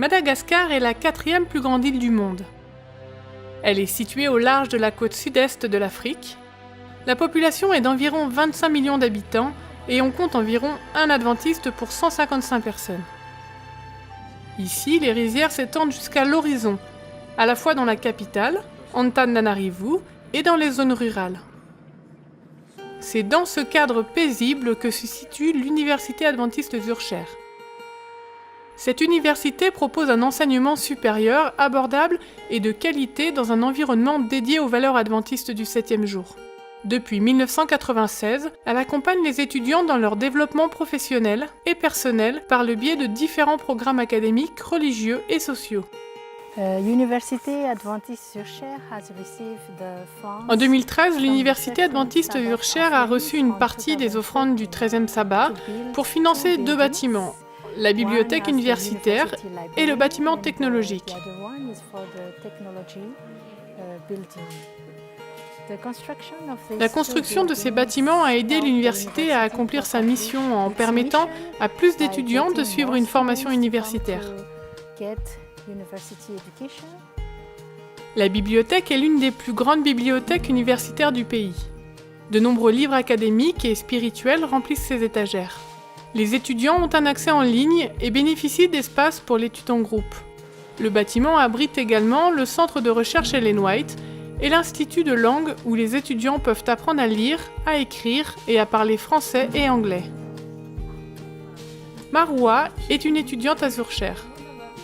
Madagascar est la 4e plus grande île du monde. Elle est située au large de la côte sud-est de l'Afrique. La population est d'environ 25 millions d'habitants et on compte environ un adventiste pour 155 personnes. Ici, les rizières s'étendent jusqu'à l'horizon, à la fois dans la capitale, Antananarivo, et dans les zones rurales. C'est dans ce cadre paisible que se situe l'Université adventiste Zurcher. Cette université propose un enseignement supérieur, abordable et de qualité dans un environnement dédié aux valeurs adventistes du 7e jour. Depuis 1996, elle accompagne les étudiants dans leur développement professionnel et personnel par le biais de différents programmes académiques, religieux et sociaux. En 2013, l'Université adventiste Zurcher a reçu une partie des offrandes du 13e sabbat pour financer 2 bâtiments, la bibliothèque universitaire et le bâtiment technologique. La construction de ces bâtiments a aidé l'université à accomplir sa mission en permettant à plus d'étudiants de suivre une formation universitaire. La bibliothèque est l'une des plus grandes bibliothèques universitaires du pays. De nombreux livres académiques et spirituels remplissent ses étagères. Les étudiants ont un accès en ligne et bénéficient d'espaces pour l'étude en groupe. Le bâtiment abrite également le centre de recherche Ellen White et l'Institut de langue où les étudiants peuvent apprendre à lire, à écrire et à parler français et anglais. Maroua est une étudiante à Zurcher.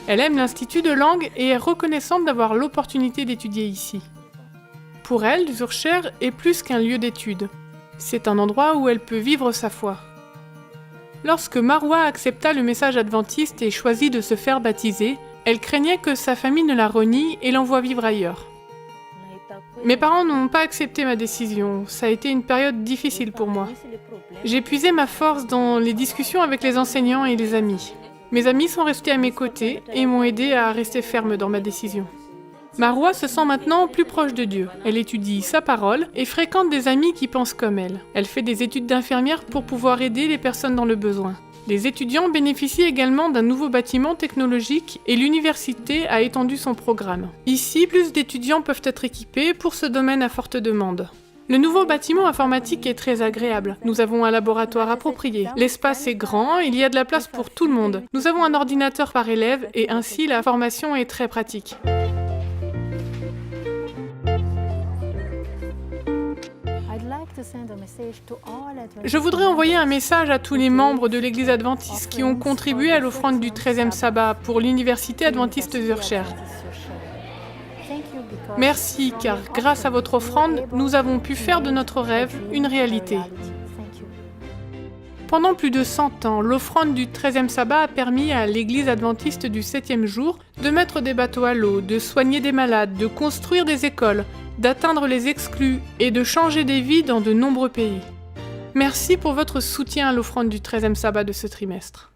Elle aime l'Institut de langue et est reconnaissante d'avoir l'opportunité d'étudier ici. Pour elle, Zurcher est plus qu'un lieu d'étude. C'est un endroit où elle peut vivre sa foi. Lorsque Maroua accepta le message adventiste et choisit de se faire baptiser, elle craignait que sa famille ne la renie et l'envoie vivre ailleurs. Mes parents n'ont pas accepté ma décision, ça a été une période difficile pour moi. J'ai puisé ma force dans les discussions avec les enseignants et les amis. Mes amis sont restés à mes côtés et m'ont aidé à rester ferme dans ma décision. Maroua se sent maintenant plus proche de Dieu. Elle étudie sa parole et fréquente des amis qui pensent comme elle. Elle fait des études d'infirmière pour pouvoir aider les personnes dans le besoin. Les étudiants bénéficient également d'un nouveau bâtiment technologique et l'université a étendu son programme. Ici, plus d'étudiants peuvent être équipés pour ce domaine à forte demande. Le nouveau bâtiment informatique est très agréable. Nous avons un laboratoire approprié. L'espace est grand, il y a de la place pour tout le monde. Nous avons un ordinateur par élève et ainsi la formation est très pratique. Je voudrais envoyer un message à tous les membres de l'Église adventiste qui ont contribué à l'offrande du 13e sabbat pour l'Université adventiste Zurcher. Merci, car grâce à votre offrande, nous avons pu faire de notre rêve une réalité. Pendant plus de 100 ans, l'offrande du 13e sabbat a permis à l'Église adventiste du 7e jour de mettre des bateaux à l'eau, de soigner des malades, de construire des écoles, d'atteindre les exclus et de changer des vies dans de nombreux pays. Merci pour votre soutien à l'offrande du 13e sabbat de ce trimestre.